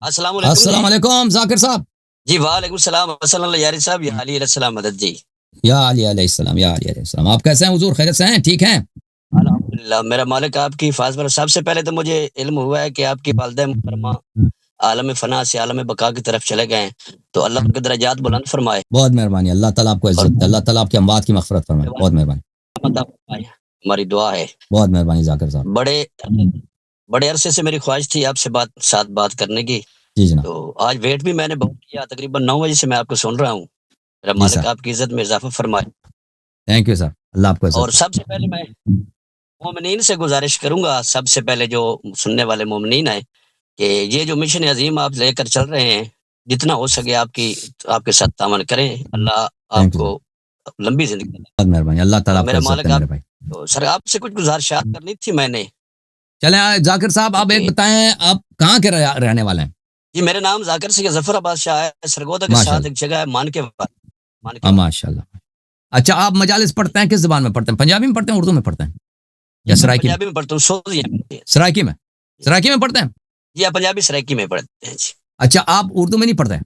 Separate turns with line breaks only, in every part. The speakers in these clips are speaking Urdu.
السلام علیکم جی.
السلام علیکم ذاکر صاحب.
جی وعلیکم السلام السلام اللہ یاری صاحب یا علی علیہ السلام مدد جی.
یا علی علیہ السلام یا علی علیہ السلام. آپ کیسے ہیں حضور؟ خیریت سے ہیں؟ ٹھیک ہیں؟
الحمدللہ میرا مالک آپ کی حفاظت پر. سب سے پہلے تو مجھے علم ہوا ہے کہ آپ کی والدہ محترمہ عالم فنا سے عالم بقا کی طرف چلے گئے ہیں, تو اللہ ان کے درجات بلند فرمائے.
بہت مہربانی. اللہ تعالیٰ آپ کو
اور
عزت دے. اللہ تعالیٰ آپ کے اموات کی مغفرت فرمائے. بہت مہربانی.
عطا فرمائے. ہماری دعا ہے.
بہت مہربانی ذاکر صاحب.
بڑے عرصے سے میری خواہش تھی آپ سے ساتھ بات کرنے کی.
جی جناب.
تو آج ویٹ بھی میں نے بہت کیا, تقریباً 9 بجے سے میں آپ کو سن رہا ہوں. میرا
جی
مالک
سر.
آپ کی عزت میں اضافہ فرمائے.
Thank you sir. اللہ آپ کو عزت
اور
دے.
سب سے پہلے میں مومنین سے گزارش کروں گا, سب سے پہلے جو سننے والے مومنین ہیں, کہ یہ جو مشن عظیم آپ لے کر چل رہے ہیں, جتنا ہو سکے آپ کے ساتھ تعاون کریں. اللہ آپ
تھینک یو
کو
سر.
لمبی زندگی دے.
بہت مہربانی. اللہ تعالیٰ آپ کو
میرا
عزت
مالک
دے
آپ
میرے بھائی.
تو سر آپ سے کچھ گزارشات کرنی تھی میں نے.
چلیں ذاکر صاحب, آپ ایک بتائیں, آپ کہاں کے رہنے والے ہیں؟
جی میرا نام ذاکر سید ظفر آباد شاہ ہے. سرگودا کے
ماشاء
ساتھ
اللہ.
ایک جگہ ہے مانکے بعد.
ماشاء اللہ. اچھا, آپ مجالس پڑھتے ہیں کس زبان میں پڑھتے ہیں؟ پنجابی میں پڑھتے ہیں, اردو میں پڑھتے ہیں, یا سرائکی میں؟
پنجابی میں پڑھتا ہوں.
سرائکی میں. سرائکی میں پڑھتے ہیں
جی آپ پنجابی سرائکی میں پڑھتے ہیں جی.
اچھا, آپ اردو میں نہیں پڑھتے ہیں؟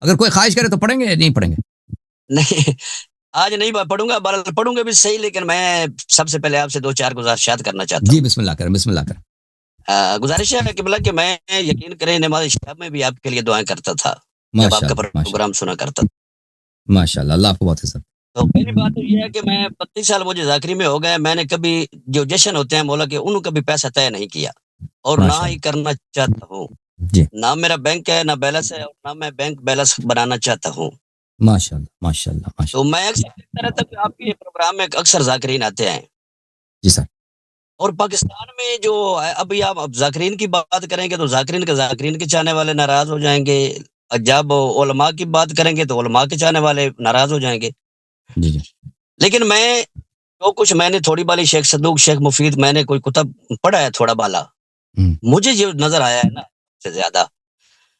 اگر کوئی خواہش کرے تو پڑھیں گے یا نہیں پڑھیں گے؟
نہیں آج نہیں پڑھوں گا, پڑھوں گا بھی صحیح, لیکن میں سب سے پہلے آپ سے 2-4 گزارشات کرنا چاہتا
جی
ہوں.
بسم اللہ کریں, بسم اللہ کریں.
گزارش ہے کہ میں یقین کریں نماز شب میں بھی آپ کے لیے دعائیں کرتا تھا جب آپ
ماشاء
کا
اللہ.
پروگرام سنا کرتا تھا.
ماشاء اللہ. اللہ آپ کو بہت عزت.
تو پہلی بات تو یہ ہے کہ میں 32 سال مجھے ذاکری میں ہو گئے. میں نے کبھی جو جشن ہوتے ہیں مولا کے, ان کو کبھی پیسہ طے نہیں کیا, اور نہ ہی کرنا چاہتا ہوں.
جی
نہ میرا بینک ہے, نہ بیلنس ہے, اور نہ میں بینک بیلنس بنانا چاہتا ہوں.
ماشاء اللہ. ماشاء اللہ. ماشاء
تو میں اکثر دیکھتا رہتا کہ آپ کے پروگرام میں اکثر ذاکرین آتے ہیں.
جی سر.
اور پاکستان میں جو ابھی آپ ذاکرین کی بات کریں گے تو ذاکرین کے چاہنے والے ناراض ہو جائیں گے. جب علماء کی بات کریں گے تو علماء کے چاہنے والے ناراض ہو جائیں گے.
جی جی.
لیکن جو کچھ میں نے تھوڑی بالی شیخ صدوق, شیخ مفید, میں نے کوئی کتب پڑھا ہے تھوڑا بالا, مجھے جو نظر آیا ہے نا سب سے زیادہ,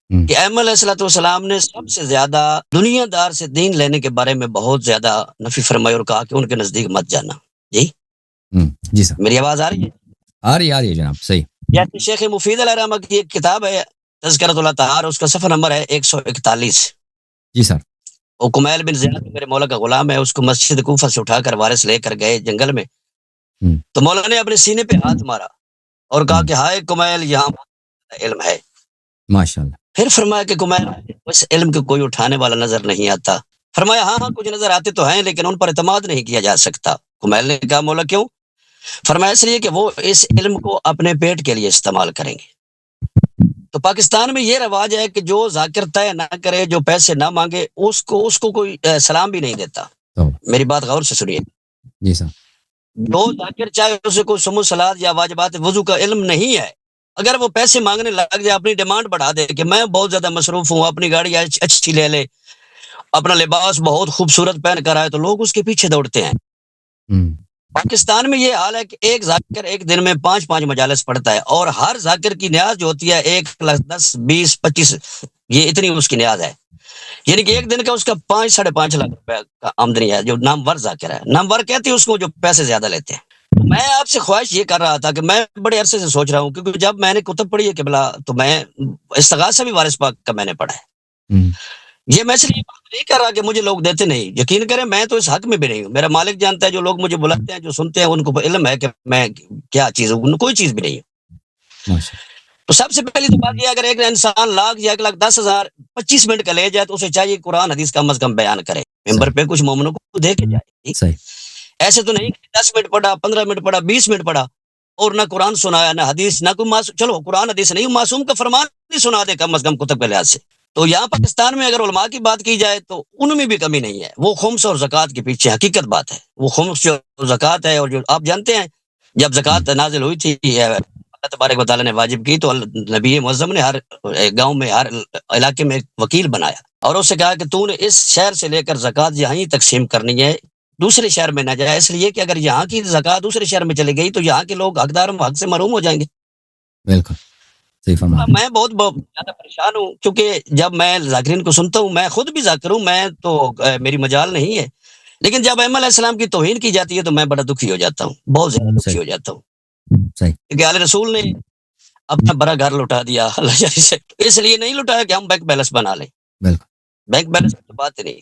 کہ احمد علیہ الصلوۃ والسلام نے سب سے زیادہ دنیا دار سے دین لینے کے بارے میں بہت زیادہ نفی فرمائی, اور کہا کہ ان کے نزدیک مت جانا. جی
جی سر.
میری آواز آ رہی ہے؟
آ رہی ہے جناب. صحیح.
جیسے شیخ مفید علیہ رحمہ کی ایک کتاب ہے تذکرۃ الطہار, اس کا صفحہ نمبر ہے 141.
جی سر.
وہ کمیل بن زیاد میرے مولا کا غلام ہے, اس کو مسجد کوفہ سے اٹھا کر وارث لے کر گئے جنگل میں. تو مولا نے اپنے سینے پہ ہاتھ مارا اور کہا کہ ہائے کمیل, یہاں علم ہے.
ماشاء اللہ.
پھر فرمایا کہ کمیل, اس علم کو کوئی اٹھانے والا نظر نہیں آتا. فرمایا ہاں کچھ نظر آتے تو ہیں, لیکن ان پر اعتماد نہیں کیا جا سکتا. کمیل نے کہا مولا کیوں؟ فرمایا اس لیے کہ وہ اس علم کو اپنے پیٹ کے لیے استعمال کریں گے. تو پاکستان میں یہ رواج ہے کہ جو ذاکر طے نہ کرے, جو پیسے نہ مانگے, اس کو کوئی سلام بھی نہیں دیتا. میری بات غور سے سنیے.
جی سر.
جو ذاکر چاہے اسے کوئی سمو صلات یا واجبات وضو کا علم نہیں ہے, اگر وہ پیسے مانگنے لگ جائے, اپنی ڈیمانڈ بڑھا دے کہ میں بہت زیادہ مصروف ہوں, اپنی گاڑی اچھی لے لے, اپنا لباس بہت خوبصورت پہن کر آئے, تو لوگ اس کے پیچھے دوڑتے ہیں. پاکستان میں یہ حال ہے کہ ایک ذاکر ایک دن میں 5 مجالس پڑھتا ہے, اور ہر ذاکر کی نیاز جو ہوتی ہے 1,10,000 20 25, یہ اتنی اس کی نیاز ہے. یعنی کہ ایک دن کا اس کا 5-5.5 لاکھ روپے کا آمدنی ہے, جو نامور ذاکر ہے. نامور کہتے ہیں اس کو جو پیسے زیادہ لیتے ہیں. میں آپ سے خواہش یہ کر رہا تھا کہ میں بڑے عرصے سے سوچ رہا ہوں, کیونکہ جب میں نے کتب پڑھی ہے قبلہ, تو میں استغاثہ بھی وارث پاک کا میں نے پڑھا ہے. یہ میں صرف یہ بات نہیں کر رہا کہ مجھے لوگ دیتے نہیں, یقین کریں میں تو اس حق میں بھی نہیں ہوں. میرا مالک جانتا ہے, جو لوگ مجھے بلاتے ہیں, جو سنتے ہیں, ان کو علم ہے کہ میں کیا چیز ہوں, کوئی چیز بھی نہیں ہوں. تو سب سے پہلی تو بات یہ, اگر ایک انسان لاکھ یا 1,10,000 25 منٹ کا لے جائے, تو اسے چاہیے قرآن حدیث کم از کم بیان کرے, ممبر پہ کچھ مومنوں کو دے کے جائے. ایسے تو نہیں 10 منٹ پڑھا, 15 منٹ پڑھا, 20 منٹ پڑھا, اور نہ قرآن سنایا, نہ حدیث, نہ کوئی چلو قرآن حدیث نہیں, معصوم کا فرمان نہیں سنا دے کم از کم کتب کے لحاظ سے. تو یہاں پاکستان میں اگر علماء کی بات کی جائے تو ان میں بھی کمی نہیں ہے. وہ خمس اور زکوٰۃ کے پیچھے, حقیقت بات ہے. وہ خمس جو زکوٰۃ ہے, اور جو آپ جانتے ہیں جب زکوٰۃ نازل ہوئی تھی, اللہ تبارک و تعالیٰ نے واجب کی, تو نبی معظم نے ہر گاؤں میں, ہر علاقے میں ایک وکیل بنایا, اور اس سے کہا کہ تو نے اس شہر سے لے کر زکوٰۃ یہیں تقسیم کرنی ہے, دوسرے شہر میں نہ جائے. اس لیے کہ اگر یہاں کی زکوٰۃ دوسرے شہر میں چلی گئی تو یہاں کے لوگ حقدار حق سے محروم ہو جائیں گے.
بالکل صحیح فرمایا.
میں بہت زیادہ پریشان ہوں, کیونکہ جب میں ذاکرین کو سنتا ہوں, میں خود بھی ذاکر ہوں, میں تو میری مجال نہیں ہے, لیکن جب احمد علیہ السلام کی توہین کی جاتی ہے تو میں بڑا دکھی ہو جاتا ہوں, بہت زیادہ دکھی ہو جاتا ہوں. کیونکہ آل رسول نے اپنا بڑا گھر لٹا دیا اللہ جل سے، اس لیے نہیں لٹایا کہ ہم بینک بیلنس بنا لیں،
بالکل
بینک بیلنس کی بات نہیں،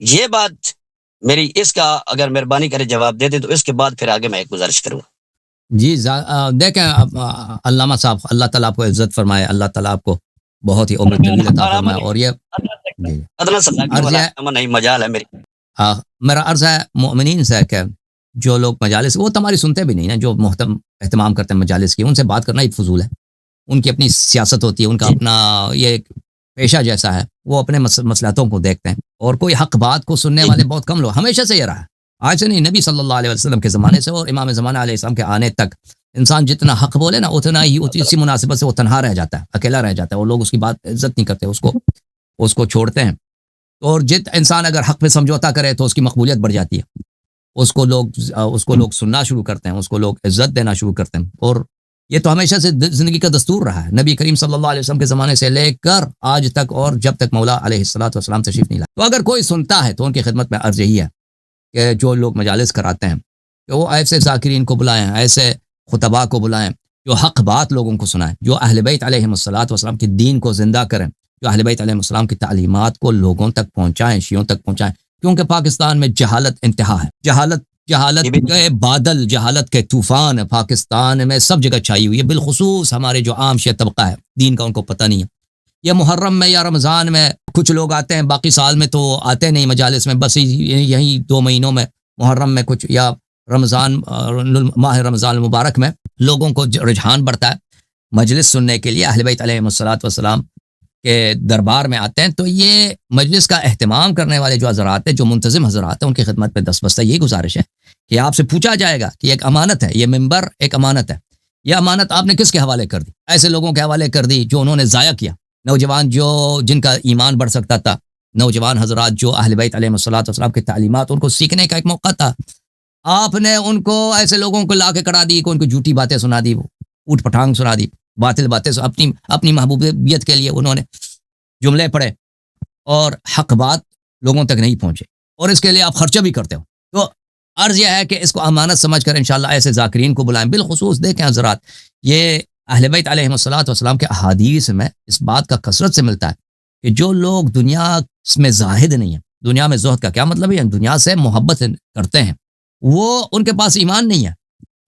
یہ بات میری اس کا اگر مہربانی کرے جواب دے دے تو اس کے بعد پھر آگے میں ایک گزارش کروں.
جی دیکھیں علامہ صاحب اللہ تعالیٰ آپ کو عزت فرمائے، اللہ تعالیٰ آپ کو بہت ہی عمر طویل عطا فرمائے. اور یہ جی
ادنا صداقت
عرض
والا
ہے
نہیں مجال ہے میری.
میرا عرض ہے مومنین سے کہ جو لوگ مجالس وہ تمہاری سنتے بھی نہیں نا، جو محترم اہتمام کرتے ہیں مجالس کی، ان سے بات کرنا ہی فضول ہے. ان کی اپنی سیاست ہوتی ہے، ان کا
جی.
اپنا یہ ایک پیشہ جیسا ہے، وہ اپنے مسئلاتوں کو دیکھتے ہیں، اور کوئی حق بات کو سننے والے بہت کم لوگ. ہمیشہ سے یہ رہا ہے، آج سے نہیں، نبی صلی اللہ علیہ وسلم کے زمانے سے اور امام زمانہ علیہ السلام کے آنے تک انسان جتنا حق بولے نا اتنا ہی اسی مناسبت سے وہ تنہا رہ جاتا ہے، اکیلا رہ جاتا ہے، اور لوگ اس کی بات عزت نہیں کرتے، اس کو چھوڑتے ہیں. اور انسان اگر حق پہ سمجھوتا کرے تو اس کی مقبولیت بڑھ جاتی ہے، اس کو لوگ سننا شروع کرتے ہیں، اس کو لوگ عزت دینا شروع کرتے ہیں. اور یہ تو ہمیشہ سے زندگی کا دستور رہا ہے، نبی کریم صلی اللہ علیہ وسلم کے زمانے سے لے کر آج تک، اور جب تک مولا علیہ الصلوۃ والسلام تشریف نہیں لائے. تو اگر کوئی سنتا ہے تو ان کی خدمت میں عرض یہی ہے کہ جو لوگ مجالس کراتے ہیں کہ وہ ایسے ذاکرین کو بلائیں، ایسے خطباء کو بلائیں جو حق بات لوگوں کو سنائیں، جو اہل بیت علیہ الصلوۃ والسلام کے دین کو زندہ کریں، جو اہل بیت علیہ السلام کی تعلیمات کو لوگوں تک پہنچائیں، شیعوں تک پہنچائیں. کیونکہ پاکستان میں جہالت انتہا ہے، جہالت کے بادل، جہالت کے طوفان پاکستان میں سب جگہ چھائی ہوئی ہے، بالخصوص ہمارے جو عام شیعہ طبقہ ہے، دین کا ان کو پتہ نہیں ہے. یہ محرم میں یا رمضان میں کچھ لوگ آتے ہیں، باقی سال میں تو آتے نہیں مجالس میں، بس یہی 2 مہینوں میں محرم میں کچھ یا رمضان، ماہ رمضان المبارک میں لوگوں کو رجحان بڑھتا ہے مجلس سننے کے لیے، اہل بیت علیہ الصلوۃ والسلام کے دربار میں آتے ہیں. تو یہ مجلس کا اہتمام کرنے والے جو حضرات ہیں، جو منتظم حضرات ہیں، ان کی خدمت پہ دستبستہ یہی گزارش ہے کہ آپ سے پوچھا جائے گا کہ یہ ایک امانت ہے، یہ ممبر ایک امانت ہے، یہ امانت آپ نے کس کے حوالے کر دی؟ ایسے لوگوں کے حوالے کر دی جو انہوں نے ضائع کیا، نوجوان جن کا ایمان بڑھ سکتا تھا، نوجوان حضرات جو اہل بیت علیہ الصلوۃ والسلام کی تعلیمات ان کو سیکھنے کا ایک موقع تھا، آپ نے ان کو ایسے لوگوں کو لا کے کرا دی کہ ان کو جھوٹی باتیں سنا دی، اوٹ پٹانگ سنا دی، باطل باتیں اپنی محبوبیت کے لیے انہوں نے جملے پڑھے، اور حق بات لوگوں تک نہیں پہنچے، اور اس کے لیے آپ خرچہ بھی کرتے ہو. تو عرض یہ ہے کہ اس کو امانت سمجھ کر انشاءاللہ ایسے ذاکرین کو بلائیں. بالخصوص دیکھیں حضرات، یہ اہل بیت علیہ الصلوۃ والسلام کے احادیث میں اس بات کا کثرت سے ملتا ہے کہ جو لوگ دنیا میں زاہد نہیں ہیں، دنیا میں زہد کا کیا مطلب ہے؟ دنیا سے محبت کرتے ہیں، وہ ان کے پاس ایمان نہیں ہے.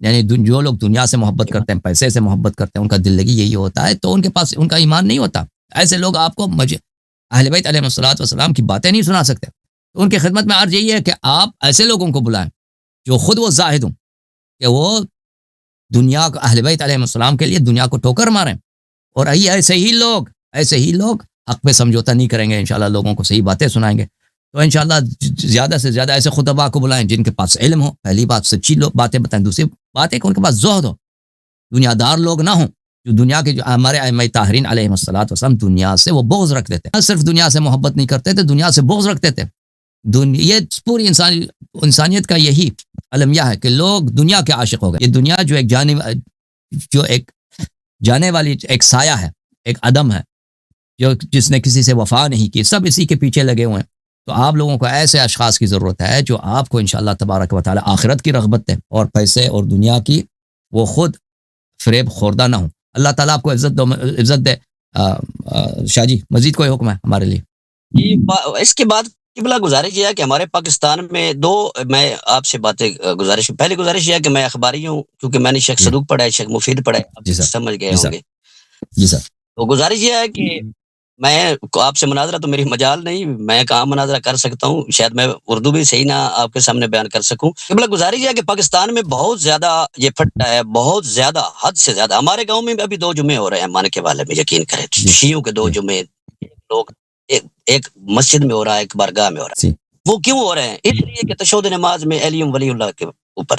یعنی جو لوگ دنیا سے محبت کرتے ہیں، پیسے سے محبت کرتے ہیں، ان کا دل لگی یہی ہوتا ہے، تو ان کے پاس ان کا ایمان نہیں ہوتا. ایسے لوگ آپ کو اہل بیت علیہ الصلوۃ والسلام کی باتیں نہیں سنا سکتے. تو ان کی خدمت میں عرض یہی ہے کہ آپ ایسے لوگوں کو بلائیں جو خود وہ زاہد ہوں، کہ وہ دنیا کو، اہل بیت علیہ السلام کے لیے دنیا کو ٹھوکر ماریں. اور ایسے ہی لوگ حق پہ سمجھوتا نہیں کریں گے، انشاءاللہ لوگوں کو صحیح باتیں سنائیں گے. تو انشاءاللہ زیادہ سے زیادہ ایسے خطباء کو بلائیں جن کے پاس علم ہو، پہلی بات سچی باتیں بتائیں، دوسری بات ہے کہ ان کے پاس زہد ہو، دنیا دار لوگ نہ ہوں. جو دنیا کے جو ہمارے ائمہ طاہرین علیہ الصلوۃ والسلام دنیا سے وہ بغض رکھتے تھے، نہ صرف دنیا سے محبت نہیں کرتے تھے، دنیا سے بغض رکھتے تھے. یہ پوری انسانیت کا یہی المیہ ہے کہ لوگ دنیا کے عاشق ہو گئے. یہ دنیا جو ایک جانے والی ایک سایہ ہے، ایک عدم ہے، جس نے کسی سے وفا نہیں کی، سب اسی کے پیچھے لگے ہوئے ہیں. تو آپ لوگوں کو ایسے اشخاص کی ضرورت ہے جو آپ کو انشاءاللہ تبارک و تعالی آخرت کی رغبت دے، اور پیسے اور دنیا کی وہ خود فریب خوردہ نہ ہوں. اللہ تعالیٰ آپ کو عزت دے. شاہ جی مزید کوئی حکم ہے ہمارے لیے؟
اس کے بعد قبلہ گزارش یہ ہے کہ ہمارے پاکستان میں میں آپ سے باتیں پہلی گزارش یہ ہے کہ میں اخباری ہوں، کیونکہ میں نے شیخ صدوق پڑھا ہے، شیخ مفید پڑھا ہے، آپ سمجھ گئے ہوں گے.
جی سر.
تو گزارش یہ ہے کہ میں آپ سے مناظرہ تو میری مجال نہیں، میں کہاں مناظرہ کر سکتا ہوں، شاید میں اردو بھی صحیح نہ آپ کے سامنے بیان کر سکوں. قبلہ گزارش یہ ہے کہ پاکستان میں بہت زیادہ یہ پھٹا ہے، بہت زیادہ، حد سے زیادہ. ہمارے گاؤں میں ابھی 2 جمعے ہو رہے ہیں، مانے کے والے میں یقین کریں، شیعوں کے 2 جمعے، لوگ ایک مسجد میں ہو رہا ہے، ایک بارگاہ میں ہو رہا ہے. وہ کیوں ہو رہے ہیں؟ اس لیے کہ تشہد نماز میں علیم ولی اللہ کے اوپر.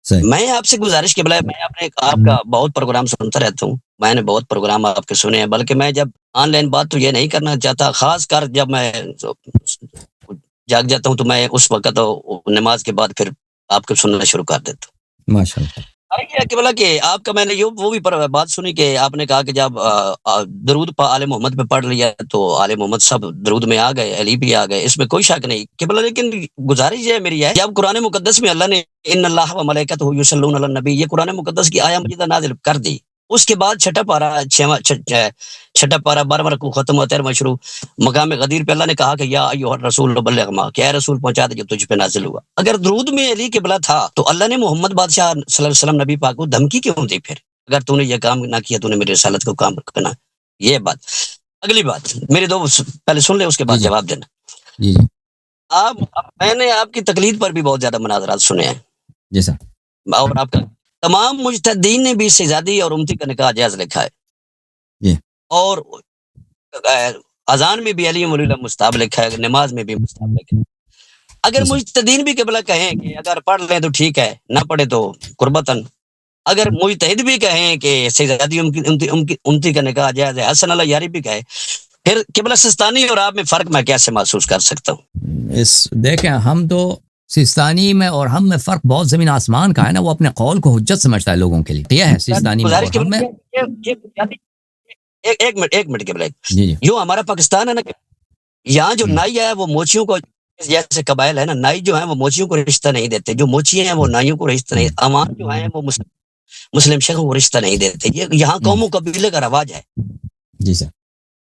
میں آپ سے گزارش کے بلائے، میں آپ کا بہت پروگرام سنتا رہتا ہوں، میں نے بہت پروگرام آپ کے سنے ہیں، بلکہ میں جب آن لائن بات تو یہ نہیں کرنا چاہتا، خاص کر جب میں جاگ جاتا ہوں تو میں اس وقت نماز کے بعد پھر آپ کو سننا شروع کر دیتا ہوں.
ماشاءاللہ.
کہ بلا کہ آپ کا میں نے وہ بھی بات سنی کہ آپ نے کہا کہ جب درود پا آل محمد پہ پڑھ لیا تو آل محمد سب درود میں آ گئے، علی بھی آ گئے، اس میں کوئی شک نہیں کہ بلا. لیکن گزارش یہ میری ہے کہ اب قرآن مقدس میں اللہ نے ان اللہ و ملائکتہ یصلون علی النبی، یہ قرآن مقدس کی آیہ مجیدہ نازل کر دی. اس کے بعد چھٹا پارا 12واں رکوع ختم ہوتا ہے مشروع مقام غدیر پہ اللہ نے کہا کہ یا ایھا الرسول بلغ ما، کہ اے رسول پہنچا دے جو تجھ پہ نازل ہوا. اگر درود میں علی قبلہ تھا تو اللہ نے محمد بادشاہ صلی اللہ علیہ وسلم نبی پاک کو دھمکی کیوں دی پھر؟ اگر تو نے یہ کام نہ کیا تو نے میری رسالت کو کام کرنا. یہ بات. اگلی بات میرے دو پہلے سن لے اس کے بعد
جی
جواب دینا.
جی جی
آپ میں نے آپ کی تقلید پر بھی بہت زیادہ مناظرات سنے ہیں
جی سر
اور آپ کا تمام مجتہدین نے بھی شہزادی اور امتی کا نکاح جائز لکھا ہے.
جی
اور اذان میں بھی علی ولی اللہ مستحب لکھا ہے, نماز میں بھی مستحب لکھا ہے. اگر
جی سر.
مجتہدین بھی قبلہ کہیں کہ اگر پڑھ لیں تو ٹھیک ہے, نہ پڑھے تو قربتاً. اگر مجتہد بھی کہیں کہ شہزادی امتی کا نکاح جائز ہے, حسن اللہ یاری بھی کہے, پھر قبلہ سستانی اور آپ میں فرق میں کیسے محسوس کر سکتا ہوں؟
دیکھیں ہم تو سیستانی میں اور ہم میں فرق بہت زمین آسمان کا ہے نا. وہ اپنے قول کو حجت سمجھتا ہے لوگوں کے لیے. یہ ہے سیستانی میں اور ہم میں.
ایک منٹ قبلہ,
جی جی
یوں ہمارا پاکستان ہے نا, یہاں جو نائی ہے وہ موچیوں کو, جیسے قبائل ہے نا, نائی جو ہیں وہ موچیوں کو رشتہ نہیں دیتے, جو موچی ہیں وہ نائیوں کو رشتہ نہیں, عوام جو ہیں وہ مسلم شیخ کو رشتہ نہیں دیتے. یہ یہاں قوموں قبیلے کا رواج ہے.
جی سر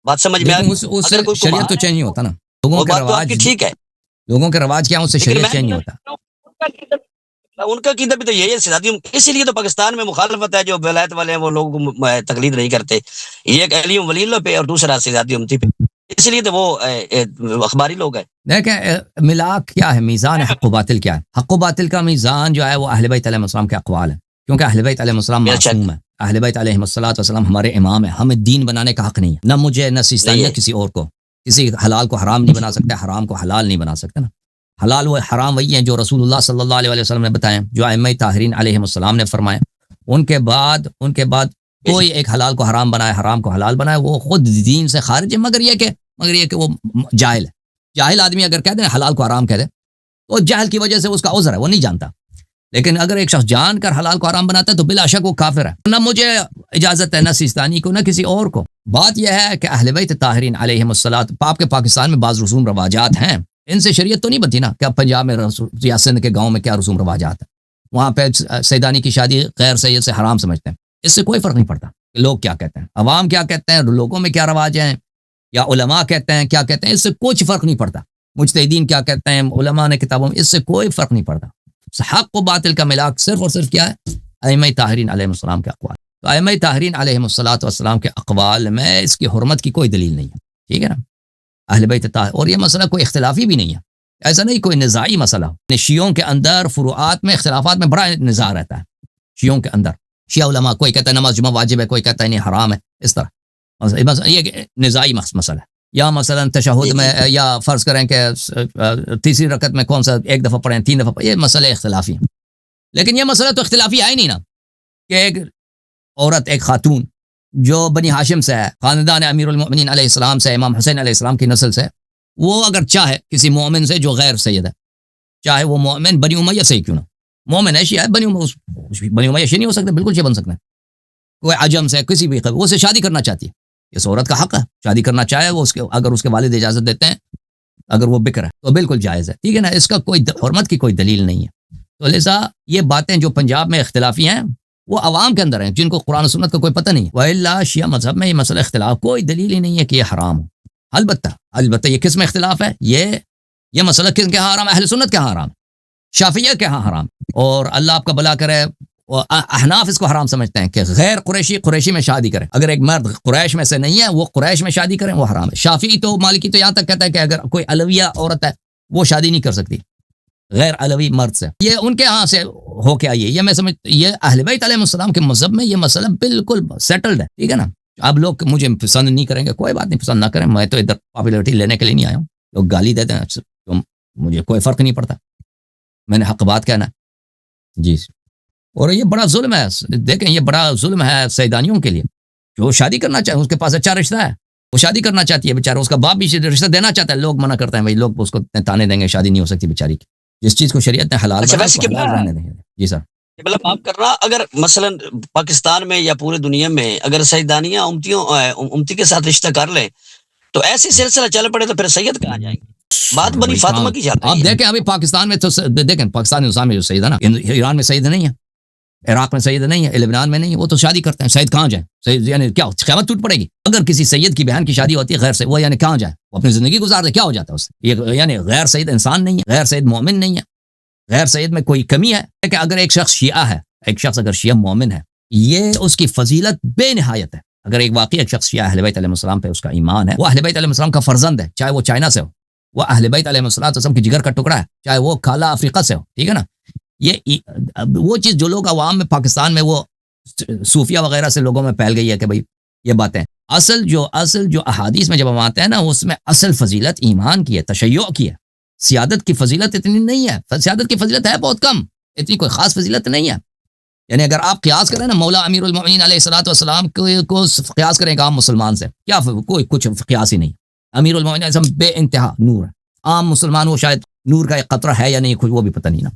بات سمجھ میں
اس
اگر کوئی
شریعت تو چینج نہیں ہوتا نا. لوگوں کے
بات تو آپ
رواج
کی ٹھیک ہے,
لوگوں کے رواج کیا, اس سے شریعت چینج نہیں ہوتا.
ان کا قیدہ بھی تو یہی ہے شہزادی, اسی لیے تو پاکستان میں مخالفت ہے. جو ولایت والے ہیں وہ لوگ تقلید نہیں کرتے, ایک علی ولی اللہ پہ اور دوسرا شہزادی امتی پہ, اس لیے تو وہ اخباری لوگ ہیں.
دیکھیں ملاک کیا ہے, میزان حق و باطل کیا ہے. حق و باطل کا میزان جو ہے وہ اہل بیت علیہ السلام کے اقوال ہے, کیونکہ اہل بیت علیہ السلام معصوم ہے. اہل بیت علیہ السلام ہمارے امام ہیں. ہمیں دین بنانے کا حق نہیں ہے, نہ مجھے نہ سیستانی نہ کسی اور کو. کسی حلال کو حرام نہیں بنا سکتے, حرام کو حلال نہیں بنا سکتے نا. حلال و حرام وہی ہیں جو رسول اللہ صلی اللہ علیہ وسلم نے بتائے, جو ائمہ طاہرین علیہ السلام نے فرمائے. ان کے بعد کوئی ایک حلال کو حرام بنائے, حرام کو حلال بنائے, وہ خود دین سے خارج ہے. مگر یہ کہ وہ جاہل ہے. جاہل آدمی اگر کہہ دیں حلال کو حرام کہہ دے تو جہل کی وجہ سے اس کا عذر ہے, وہ نہیں جانتا. لیکن اگر ایک شخص جان کر حلال کو حرام بناتا ہے تو بلا شک وہ کافر ہے. نہ مجھے اجازت ہے, نہ سیستانی کو, نہ کسی اور کو. بات یہ ہے کہ اہل بیت طاہرین علیہ الصلوۃ, آپ کے پاکستان میں بعض رسوم رواجات ہیں, ان سے شریعت تو نہیں بنتی نا. کہ پنجاب میں یا سندھ کے گاؤں میں کیا رسوم رواجات ہیں, وہاں پہ سیدانی کی شادی غیر سید سے حرام سمجھتے ہیں. اس سے کوئی فرق نہیں پڑتا کہ لوگ کیا کہتے ہیں, عوام کیا کہتے ہیں, لوگوں میں کیا رواج ہیں, یا علماء کہتے ہیں کیا کہتے ہیں, اس سے کچھ فرق نہیں پڑتا. مجتہدین کیا کہتے ہیں, علماء نے کتابوں میں, اس سے کوئی فرق نہیں پڑتا. حق و باطل کا ملاک صرف اور صرف کیا ہے, ائمہ طاہرین علیہ السلام کے اقوال. تو ائمہ طاہرین علیہ السلام کے اقوال میں اس کی حرمت کی کوئی دلیل نہیں ہے. ٹھیک ہے نا, اہل بیت طاہر. اور یہ مسئلہ کوئی اختلافی بھی نہیں ہے, ایسا نہیں کوئی نزاعی مسئلہ. شیعوں کے اندر فروعات میں اختلافات میں بڑا نزاع رہتا ہے. شیعوں کے اندر شیعہ علماء, کوئی کہتا ہے نماز جمعہ واجب ہے, کوئی کہتا ہے نہیں حرام ہے. اس طرح یہ نزاعی مسئلہ ہے. یا مثلا تشہد میں, یا فرض کریں کہ تیسری رکعت میں کون سا ایک دفعہ پڑھیں, 3 دفعہ پڑھیں, یہ مسئلے اختلافی ہیں. لیکن یہ مسئلہ تو اختلافی ہے ہی نہیں نا, کہ ایک عورت, ایک خاتون جو بنی ہاشم سے ہے, خاندان امیر المؤمنین علیہ السلام سے, امام حسین علیہ السلام کی نسل سے, وہ اگر چاہے کسی مومن سے جو غیر سید ہے, چاہے وہ مومن بنی امیہ سے ہی کیوں نہ, مومن ہے شیعہ ہے, بنی امیہ شیعہ نہیں ہو سکتے, بالکل شیعہ بن سکتے ہیں. کوئی عجم سے, کسی بھی وہ سے شادی کرنا چاہتی ہے, اس عورت کا حق ہے شادی کرنا چاہے وہ, اگر اس کے والد اجازت دیتے ہیں, اگر وہ بکر ہے تو بالکل جائز ہے. ٹھیک ہے نا, اس کا کوئی حرمت کی کوئی دلیل نہیں ہے. تو لہٰذا یہ باتیں جو پنجاب میں اختلافی ہیں وہ عوام کے اندر ہیں, جن کو قرآن و سنت کا کوئی پتہ نہیں. وَإِلَّا شیعہ مذہب میں یہ مسئلہ اختلاف کوئی دلیل ہی نہیں ہے کہ یہ حرام ہو. البتہ یہ کس میں اختلاف ہے, یہ مسئلہ کس کے ہاں حرام, اہل سنت کے ہاں حرام, شافعیہ کے ہاں حرام. اور اللہ آپ کا بھلا کرے, احناف اس کو حرام سمجھتے ہیں کہ غیر قریشی میں شادی کرے. اگر ایک مرد قریش میں سے نہیں ہے, وہ قریش میں شادی کریں, وہ حرام ہے. شافعی تو مالکی تو یہاں تک کہتا ہے کہ اگر کوئی علویہ عورت ہے وہ شادی نہیں کر سکتی غیر علوی مرد سے. یہ ان کے ہاں سے ہو کے آئی ہے. یہ میں سمجھ, یہ اہل بیت علیہ السلام کے مذہب میں یہ مسئلہ بالکل سیٹلڈ ہے. ٹھیک ہے نا. اب لوگ مجھے پسند نہیں کریں گے, کوئی بات نہیں, پسند نہ کریں, میں تو ادھر پاپولرٹی لینے کے لیے نہیں آیا ہوں. لوگ گالی دیتے ہیں تو مجھے کوئی فرق نہیں پڑتا, میں نے حق بات کہنا. جی, اور یہ بڑا ظلم ہے. دیکھیں یہ بڑا ظلم ہے سیدانیوں کے لیے, جو شادی کرنا چاہے, اس کے پاس اچھا رشتہ ہے, وہ شادی کرنا چاہتی ہے بیچارہ, اس کا باپ بھی رشتہ دینا چاہتا ہے, لوگ منع کرتے ہیں, بھائی لوگ اس کو تانے دیں گے, شادی نہیں ہو سکتی بیچاری کی. جس چیز کو شریعت نے حلال بنایا اس کو حلال رہنے دیں گے. جی سر,
مطلب آپ کر رہا, اگر مثلا پاکستان میں یا پورے دنیا میں اگر سیدانیاں امتی کے ساتھ رشتہ کر لیں تو ایسی سلسلہ چل پڑے تو پھر سید کہاں جائیں گے؟ بات بنی فاطمہ کی جاتی ہے.
آپ دیکھیں ابھی پاکستان میں تو دیکھیں, پاکستان نظام میں جو سید ہے نا, ایران میں سید نہیں ہے. عراق میں سید نہیں ہے، لبنان میں نہیں ہے، وہ تو شادی کرتے ہیں. سید کہاں جائیں؟ سید یعنی کیا قیامت ٹوٹ پڑے گی اگر کسی سید کی بہن کی شادی ہوتی ہے غیر سے؟ وہ یعنی کہاں جائیں؟ وہ اپنی زندگی گزار دے، کیا ہو جاتا ہے اس سے؟ یہ یعنی غیر سید انسان نہیں ہے، غیر سید مومن نہیں ہے، غیر سید میں کوئی کمی ہے کہ اگر ایک شخص شیعہ ہے، ایک شخص اگر شیعہ مومن ہے، یہ اس کی فضیلت بے نہایت ہے. اگر ایک واقعی ایک شخص شیعہ اہل بیت علیہ السلام پہ اس کا ایمان ہے، وہ اہل بیت علیہ السلام کا فرزند ہے، چاہے وہ چائنا سے ہو، وہ اہل بیت علیہ السلام کی جگر کا ٹکڑا ہے، چاہے وہ کالا افریقہ سے ہو. ٹھیک ہے نا؟ یہ وہ چیز جو لوگ عوام میں پاکستان میں وہ صوفیہ وغیرہ سے لوگوں میں پھیل گئی ہے کہ بھئی یہ باتیں، اصل جو احادیث میں جب ہم آتے ہیں نا، اس میں اصل فضیلت ایمان کی ہے، تشیع کی ہے. سیادت کی فضیلت اتنی نہیں ہے، سیادت کی فضیلت ہے بہت کم، اتنی کوئی خاص فضیلت نہیں ہے. یعنی اگر آپ قیاس کریں نا مولا امیر المؤمنین علیہ الصلوۃ والسلام کو قیاس کریں ایک عام مسلمان سے، کیا کوئی کچھ قیاس ہی نہیں. امیر المؤمنین علیہ السلام بے انتہا نور ہے، عام مسلمان وہ شاید نور کا ایک قطرہ ہے یا نہیں کچھ وہ بھی پتہ نہیں نا.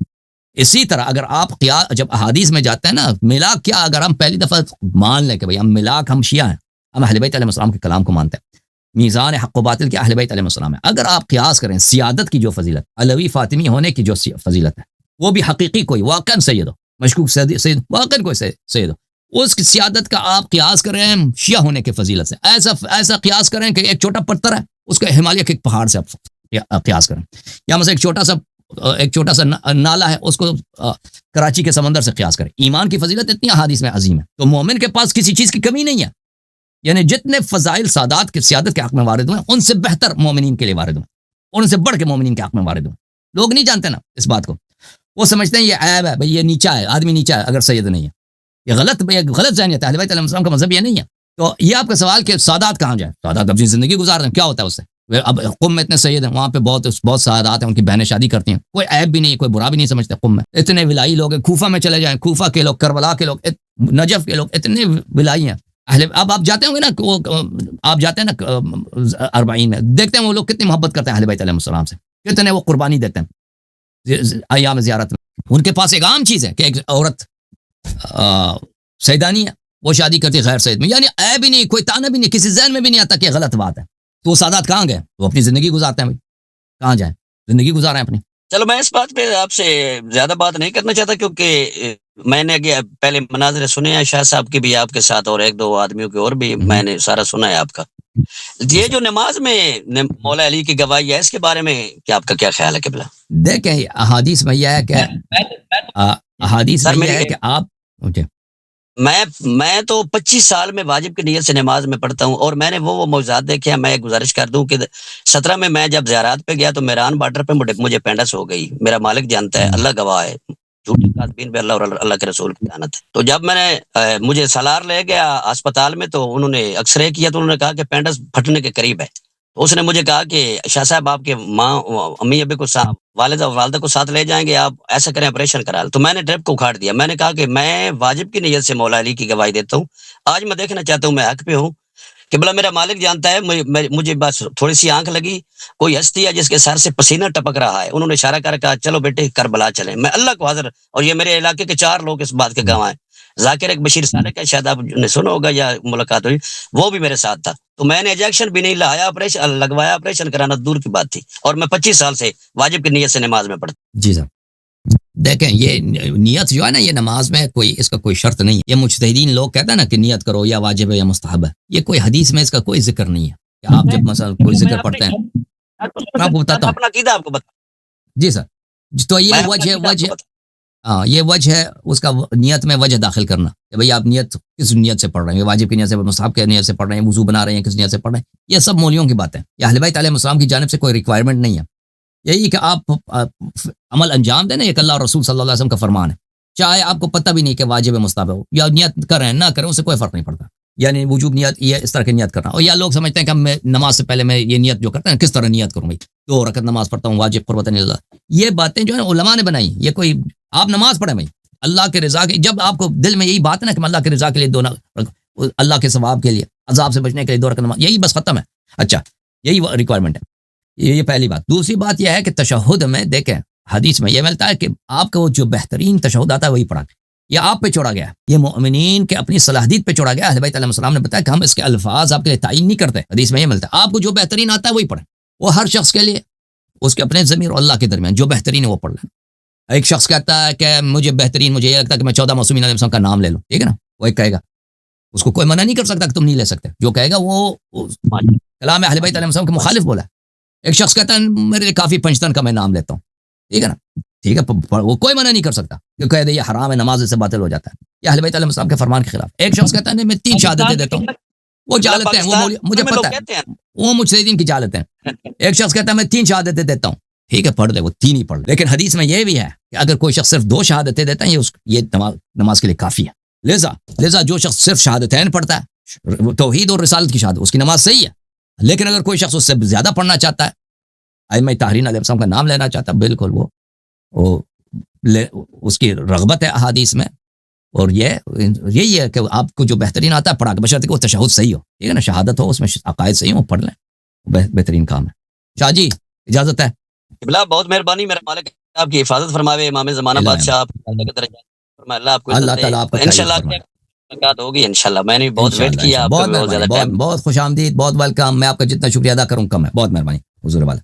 اسی طرح اگر آپ جب احادیث میں جاتے ہیں نا، ملاک کیا، اگر ہم پہلی دفعہ مان لیں کہ بھئی ہم ملاک، ہم شیعہ ہیں، ہم اہل بیت علیہ السلام کے کلام کو مانتے ہیں، میزان حق و باطل کے اہل بیت علیہ السلام ہے. اگر آپ قیاس کریں سیادت کی جو فضیلت، علوی فاطمی ہونے کی جو فضیلت ہے، وہ بھی حقیقی کوئی واقعا سید ہو، مشکوک سید واقعا کوئی سید ہو، اس کی سیادت کا آپ قیاس کریں شیعہ ہونے کی فضیلت سے، ایسا قیاس کریں کہ ایک چھوٹا پتھر ہے اس کا ہمالیہ کے ایک پہاڑ سے آپ قیاس کریں، یا مثلا ایک چھوٹا سا نالا ہے اس کو کراچی کے سمندر سے قیاس کریں. ایمان کی فضیلت اتنی احادیث میں عظیم ہے، تو مومن کے پاس کسی چیز کی کمی نہیں ہے. یعنی جتنے فضائل سادات کے سیادت کے حق میں وارد ہوئے، ان سے بہتر مومنین کے لیے وارد ہوئے، ان سے بڑھ کے مومنین کے حق میں وارد ہوئے. لوگ نہیں جانتے نا اس بات کو، وہ سمجھتے ہیں یہ عیب ہے، بھئی یہ نیچا ہے، آدمی نیچا ہے اگر سید نہیں ہے. یہ غلط ذہنیت ہے، اہل بیت علیہ السلام کا مذہب یہ نہیں ہے. تو یہ آپ کا سوال کہ سادات کہاں جائیں؟ سادات اپنی زندگی گزار رہے ہیں، کیا ہوتا ہے اس سے؟ اب قم میں اتنے سید ہیں، وہاں پہ بہت سادات ہیں، ان کی بہنیں شادی کرتی ہیں، کوئی عیب بھی نہیں، کوئی برا بھی نہیں سمجھتے. قم میں اتنے ولائی لوگ ہیں، کوفہ میں چلے جائیں، کوفہ کے لوگ، کربلا کے لوگ، نجف کے لوگ، اتنے ولائی ہیں. اب آپ جاتے ہوں گے نا، آپ جاتے ہیں نا 40 میں، دیکھتے ہیں وہ لوگ کتنی محبت کرتے ہیں اہل بیت علیہ السلام سے، کتنے وہ قربانی دیتے ہیں ایام زیارت میں. ان کے پاس ایک عام چیز ہے کہ ایک عورت سیدانی ہے، وہ شادی کرتی ہے غیر سید میں، یعنی عیب بھی نہیں، کوئی تانا بھی نہیں، کسی ذہن میں بھی نہیں آتا کہ غلط بات ہے. تو وہ سادات کہاں گئے؟ وہ اپنی زندگی گزارتے ہیں. بھائی کہاں جائیں؟ زندگی گزارے ہیں اپنی.
چلو میں اس بات پہ آپ سے زیادہ بات نہیں کرنا چاہتا، کیونکہ میں نے پہلے مناظر سنے ہیں شاہ صاحب کی بھی، آپ کے ساتھ اور ایک دو آدمیوں کے اور بھی میں نے سارا سنا ہے آپ کا. یہ جو نماز میں مولا علی کی گواہی ہے، اس کے بارے میں کیا آپ کا کیا خیال ہے قبلہ؟
دیکھیں احادیث میں یہ ہے کہ احادیث میں یہ ہے کہ آپ
میں تو 25 سال میں واجب کی نیت سے نماز میں پڑھتا ہوں، اور میں نے وہ موضوعات دیکھے ہیں. میں گزارش کر دوں کہ 17 میں جب زیارات پہ گیا تو میران بارڈر پہ مجھے پینڈس ہو گئی. میرا مالک جانتا ہے، اللہ گواہ ہے، جھوٹی کاذبین پہ اللہ اور اللہ کے رسول کی لعنت ہے. تو جب میں نے مجھے سالار لے گیا اسپتال میں، تو انہوں نے ایکس رے کیا، تو انہوں نے کہا کہ پینڈس پھٹنے کے قریب ہے. تو اس نے مجھے کہا کہ شاہ صاحب آپ کے ماں امی ابی کو والدہ والدہ کو ساتھ لے جائیں گے، آپ ایسا کریں آپریشن کرا لیں. تو میں نے ڈرپ کو اکھاڑ دیا. میں نے کہا کہ میں واجب کی نیت سے مولا علی کی گواہی دیتا ہوں. آج میں دیکھنا چاہتا ہوں میں حق پہ ہوں کہ بلا میرا مالک جانتا ہے. مجھے بس تھوڑی سی آنکھ لگی، کوئی ہستی ہے جس کے سر سے پسینہ ٹپک رہا ہے، انہوں نے اشارہ کر کہا چلو بیٹے کربلا چلیں. میں اللہ کو حاضر، اور یہ میرے علاقے کے 4 لوگ اس بات کے گواہ ہیں. ذاکر ایک بشیر صالح کا شاید آپ نے سنا ہوگا یا ملاقات ہوئی، وہ بھی میرے ساتھ تھا. تو میں نے انجیکشن بھی نہیں لایا، آپریشن لگوایا، آپریشن کرانا دور کی بات تھی. اور میں 25 سال سے واجب کی نیت سے نماز میں پڑھتا.
جی صاحب دیکھیں یہ نیت جو ہے نا، یہ نماز میں اس کا کوئی شرط نہیں ہے. یہ مجتہدین لوگ کہتے ہیں نا کہ نیت کرو یا واجب ہے یا مستحب ہے، یہ کوئی حدیث میں اس کا کوئی ذکر نہیں ہے کہ آپ جب مثلا کوئی ذکر پڑھتے ہیں. میں آپ کو بتاتا ہوں
اپنا عقیدہ آپ کو بتا.
جی سر، تو یہ وجہ ہے اس کا، نیت میں وجہ داخل کرنا کہ بھئی آپ نیت کس نیت سے پڑھ رہے ہیں، واجب کی نیت سے، مستحب کی نیت سے پڑھ رہے ہیں، وضو بنا رہے ہیں، کس نیت سے پڑھ رہے ہیں. یہ سب مولیوں کی باتیں، یہ اہل بیت علیہ السلام کی جانب سے کوئی ریکوائرمنٹ نہیں ہے. یہی کہ آپ عمل انجام دیں نا، یہ اللہ اور رسول صلی اللہ علیہ وسلم کا فرمان ہے. چاہے آپ کو پتہ بھی نہیں کہ واجب مستحب ہو، یا نیت کریں نہ کریں، اس سے کوئی فرق نہیں پڑتا. یعنی وجوب نیت یہ اس طرح کی نیت کرنا. اور یا لوگ سمجھتے ہیں کہ میں نماز سے پہلے میں یہ نیت جو کرتے ہیں کس طرح نیت کروں، بھائی 2 رکعت نماز پڑھتا ہوں واجب قربت اللہ. یہ باتیں جو ہے علماء نے بنائی. یہ کوئی آپ نماز پڑھیں بھائی اللہ کے رضا کے، جب آپ کو دل میں یہی بات ہے نا کہ اللہ کے رضا کے لیے اللہ کے ثواب کے لیے، عذاب سے بچنے کے لیے 2 رکعت نماز، یہی بس ختم ہے. اچھا یہی ریکوائرمنٹ ہے. یہ پہلی بات. دوسری بات یہ ہے کہ تشہد میں دیکھیں حدیث میں یہ ملتا ہے کہ آپ کا وہ جو بہترین تشہد آتا ہے وہی پڑھا. یہ آپ پہ چھوڑا گیا، یہ مومنین کے اپنی صلاحیت پہ چھوڑا گیا. اہل بیت علیہ السلام نے بتایا کہ ہم اس کے الفاظ آپ کے لیے تعین نہیں کرتے. حدیث میں یہ ملتا ہے آپ کو جو بہترین آتا ہے وہی پڑھیں. وہ ہر شخص کے لیے اس کے اپنے ضمیر اور اللہ کے درمیان جو بہترین ہے وہ پڑھ لیں. ایک شخص کہتا ہے کہ مجھے یہ لگتا ہے کہ میں 14 معصومین علیہ السلام کا نام لے لوں، ٹھیک ہے نا، وہ ایک کہے گا، اس کو کوئی منع نہیں کر سکتا کہ تم نہیں لے سکتے، جو کہے گا وہ کلام اہل بیت علیہ السلام کے مخالف بولا ہے۔ ایک شخص کہتا ہے میرے لیے کافی پنجتن کا میں نام لیتا ہوں، ٹھیک ہے نا، ٹھیک ہے، وہ کوئی منع نہیں کر سکتا کہ کہہ دے یہ حرام ہے، نماز سے باطل ہو جاتا ہے، یہ اہل بیت علیہ السلام کے فرمان کے خلاف۔ ایک شخص کہتا ہے نہیں میں 3 شہادتیں دیتا ہوں، وہ جہالت ہیں، وہ مجھے پتہ ہے وہ مجتہدین کی جہالت ہیں۔ ایک شخص کہتا ہے میں 3 شہادتیں دیتا ہوں، ٹھیک ہے پڑھ دے، وہ 3 ہی پڑھ لے، لیکن حدیث میں یہ بھی ہے کہ اگر کوئی شخص صرف 2 شہادتیں دیتا ہے یہ نماز کے لیے کافی ہے۔ لہذا جو شخص صرف شہادتین پڑھتا ہے، توحید اور رسالت کی شہادت، اس کی نماز صحیح ہے، لیکن اگر کوئی شخص اس سے زیادہ پڑھنا چاہتا ہے، ائمہ طاہرین علیہ السلام کا نام لینا چاہتا ہے، بالکل وہ اس کی رغبت ہے احادیث میں، اور یہی ہے کہ آپ کو جو بہترین آتا ہے پڑھا کے، بشرطے کہ وہ تشہد صحیح ہو، ٹھیک ہے نا، شہادت ہو، اس میں عقائد صحیح ہو، پڑھ لیں، بہترین کام ہے۔ شاہ جی اجازت ہے؟
قبلہ بہت مہربانی، میرا مالک آپ کی حفاظت فرماوے، امام زمانہ بادشاہ آپ اللہ آپ کو
اللہ تعالیٰ آپ کو
انشاءاللہ ملاقات ہوگی انشاءاللہ۔ میں نے بہت ویٹ کیا، آپ کا
بہت
بہت زیادہ ٹائم،
بہت خوش آمدید، بہت ویلکم، میں آپ کا جتنا شکریہ ادا کروں کم ہے، بہت مہربانی حضور والا۔